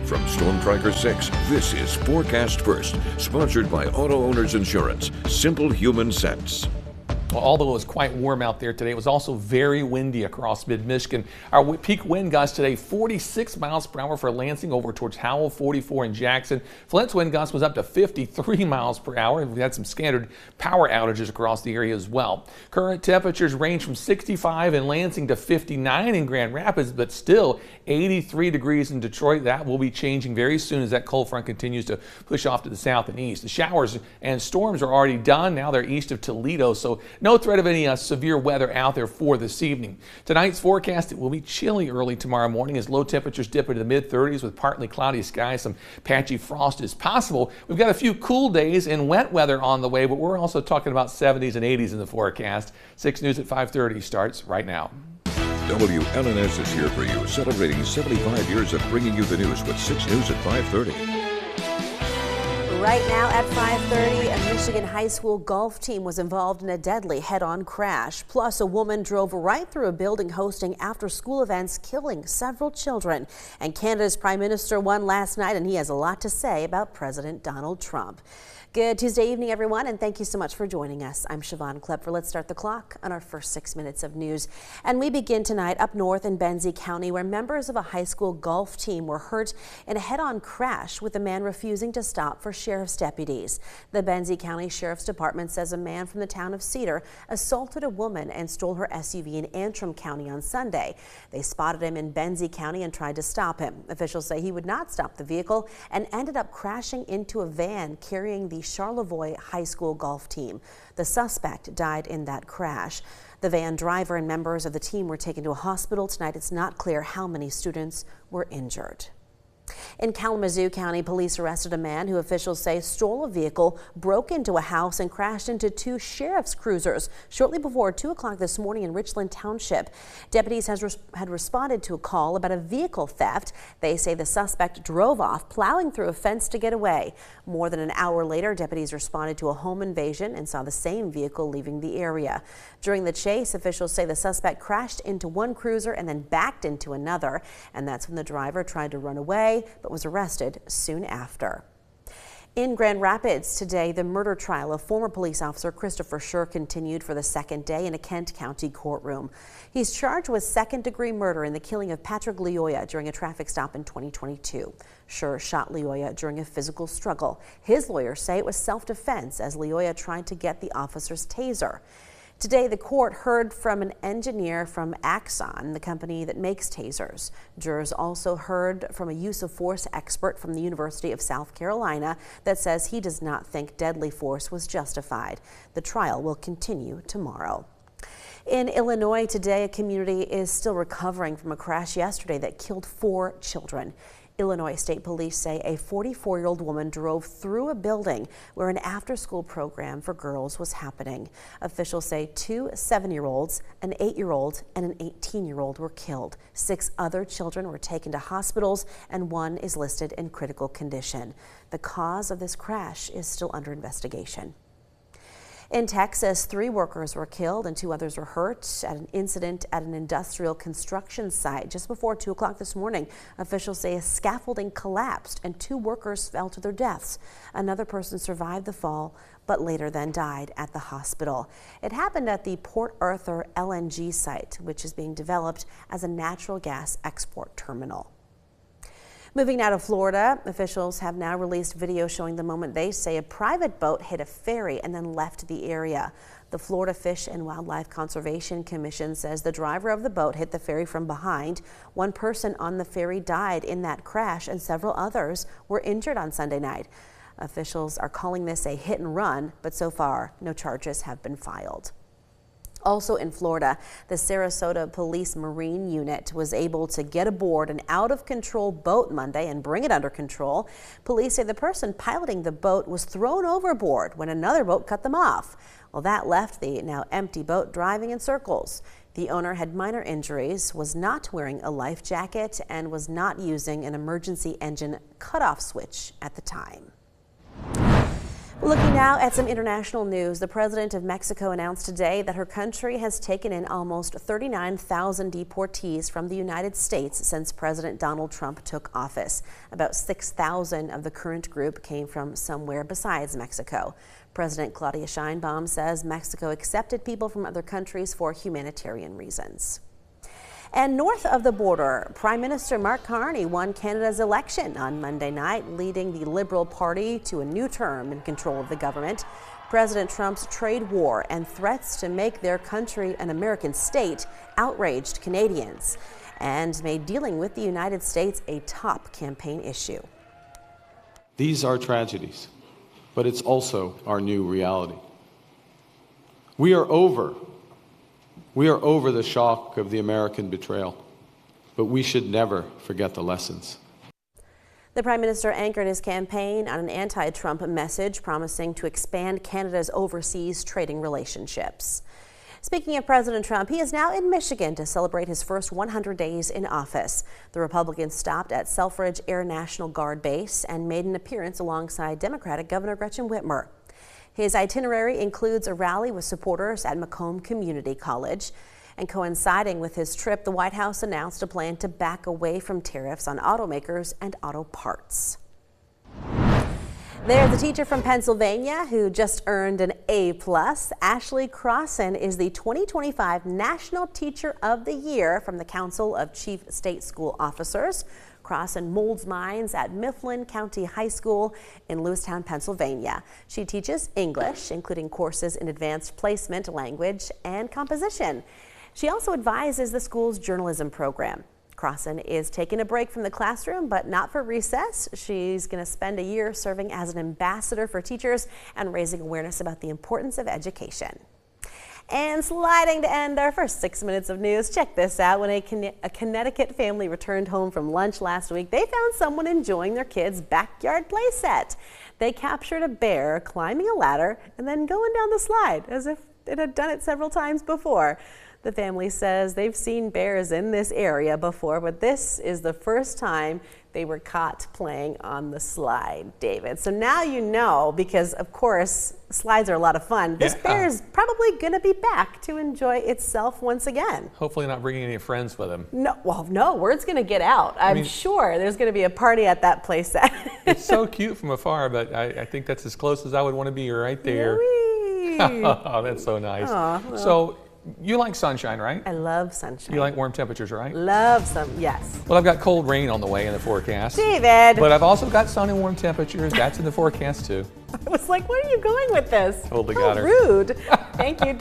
From Storm Tracker 6, this is Forecast First, sponsored by Auto Owners Insurance. Simple human sense. Well, although it was quite warm out there today, it was also very windy across mid-Michigan. Our peak wind gusts today, 46 miles per hour for Lansing over towards Howell, 44 in Jackson. Flint's wind gust was up to 53 miles per hour, and we had some standard power outages across the area as well. Current temperatures range from 65 in Lansing to 59 in Grand Rapids, but still 83 degrees in Detroit. That will be changing very soon as that cold front continues to push off to the south and east. The showers and storms are already done. Now they're east of Toledo, so no threat of any severe weather out there for this evening. Tonight's forecast, it will be chilly early tomorrow morning as low temperatures dip into the mid-30s with partly cloudy skies. Some patchy frost is possible. We've got a few cool days and wet weather on the way, but we're also talking about 70s and 80s in the forecast. 6 News at 5:30 starts right now. WLNS is here for you, celebrating 75 years of bringing you the news with 6 News at 5:30. Right now at 5:30, a Michigan high school golf team was involved in a deadly head-on crash. Plus, a woman drove right through a building hosting after-school events, killing several children. And Canada's Prime Minister won last night, and he has a lot to say about President Donald Trump. Good Tuesday evening, everyone, and thank you so much for joining us. I'm Siobhan Klepfer. Let's start the clock on our first 6 minutes of news. And we begin tonight up north in Benzie County, where members of a high school golf team were hurt in a head-on crash with a man refusing to stop for sheriff's deputies. The Benzie County Sheriff's Department says a man from the town of Cedar assaulted a woman and stole her SUV in Antrim County on Sunday. They spotted him in Benzie County and tried to stop him. Officials say he would not stop the vehicle and ended up crashing into a van carrying the Charlevoix High School golf team. The suspect died in that crash. The van driver and members of the team were taken to a hospital tonight. It's not clear how many students were injured. In Kalamazoo County, police arrested a man who officials say stole a vehicle, broke into a house, and crashed into 2 sheriff's cruisers shortly before 2 o'clock this morning in Richland Township. Deputies had responded to a call about a vehicle theft. They say the suspect drove off, plowing through a fence to get away. More than an hour later, deputies responded to a home invasion and saw the same vehicle leaving the area. During the chase, officials say the suspect crashed into one cruiser and then backed into another, and that's when the driver tried to run away but was arrested soon after. In Grand Rapids today, the murder trial of former police officer Christopher Schur continued for the second day in a Kent County courtroom. He's charged with second-degree murder in the killing of Patrick Lyoya during a traffic stop in 2022. Schur shot Lyoya during a physical struggle. His lawyers say it was self-defense as Lyoya tried to get the officer's taser. Today, the court heard from an engineer from Axon, the company that makes tasers. Jurors also heard from a use of force expert from the University of South Carolina that says he does not think deadly force was justified. The trial will continue tomorrow. In Illinois today, a community is still recovering from a crash yesterday that killed 4 children. Illinois State Police say a 44-year-old woman drove through a building where an after-school program for girls was happening. Officials say 2 7-year-olds, an 8-year-old, and an 18-year-old were killed. 6 other children were taken to hospitals, and 1 is listed in critical condition. The cause of this crash is still under investigation. In Texas, 3 workers were killed and 2 others were hurt at an incident at an industrial construction site just before 2 o'clock this morning. Officials say a scaffolding collapsed and 2 workers fell to their deaths. Another person survived the fall but later then died at the hospital. It happened at the Port Arthur LNG site, which is being developed as a natural gas export terminal. Moving now to Florida, officials have now released video showing the moment they say a private boat hit a ferry and then left the area. The Florida Fish and Wildlife Conservation Commission says the driver of the boat hit the ferry from behind. 1 person on the ferry died in that crash and several others were injured on Sunday night. Officials are calling this a hit and run, but so far no charges have been filed. Also in Florida, the Sarasota Police Marine Unit was able to get aboard an out-of-control boat Monday and bring it under control. Police say the person piloting the boat was thrown overboard when another boat cut them off. Well, that left the now empty boat driving in circles. The owner had minor injuries, was not wearing a life jacket, and was not using an emergency engine cutoff switch at the time. Looking now at some international news, the president of Mexico announced today that her country has taken in almost 39,000 deportees from the United States since President Donald Trump took office. About 6,000 of the current group came from somewhere besides Mexico. President Claudia Sheinbaum says Mexico accepted people from other countries for humanitarian reasons. And north of the border, Prime Minister Mark Carney won Canada's election on Monday night, leading the Liberal Party to a new term in control of the government. President Trump's trade war and threats to make their country an American state outraged Canadians and made dealing with the United States a top campaign issue. These are tragedies, but it's also our new reality. We are over the shock of the American betrayal, but we should never forget the lessons. The Prime Minister anchored his campaign on an anti-Trump message promising to expand Canada's overseas trading relationships. Speaking of President Trump, he is now in Michigan to celebrate his first 100 days in office. The Republican stopped at Selfridge Air National Guard Base and made an appearance alongside Democratic Governor Gretchen Whitmer. His itinerary includes a rally with supporters at Macomb Community College. And coinciding with his trip, the White House announced a plan to back away from tariffs on automakers and auto parts. There's a teacher from Pennsylvania who just earned an A+. Ashley Crossan is the 2025 National Teacher of the Year from the Council of Chief State School Officers. Crossan molds minds at Mifflin County High School in Lewistown, Pennsylvania. She teaches English, including courses in advanced placement, language, and composition. She also advises the school's journalism program. Crossan is taking a break from the classroom, but not for recess. She's going to spend a year serving as an ambassador for teachers and raising awareness about the importance of education. And sliding to end our first 6 minutes of news, check this out. When a Connecticut family returned home from lunch last week, they found someone enjoying their kids' backyard play set. They captured a bear climbing a ladder and then going down the slide as if it had done it several times before. The family says they've seen bears in this area before, but this is the first time they were caught playing on the slide, David. So now you know, because of course slides are a lot of fun. This bear is probably going to be back to enjoy itself once again. Hopefully not bringing any friends with him. No, well, no, word's going to get out. I'm sure there's going to be a party at that place. It's so cute from afar, but I think that's as close as I would want to be right there. Oh, that's so nice. Well. So you like sunshine, right? I love sunshine. You like warm temperatures, right? Love some, yes. Well, I've got cold rain on the way in the forecast. David! But I've also got sun and warm temperatures. That's in the forecast too. I was like, where are you going with this? Totally got her. Rude. Thank you.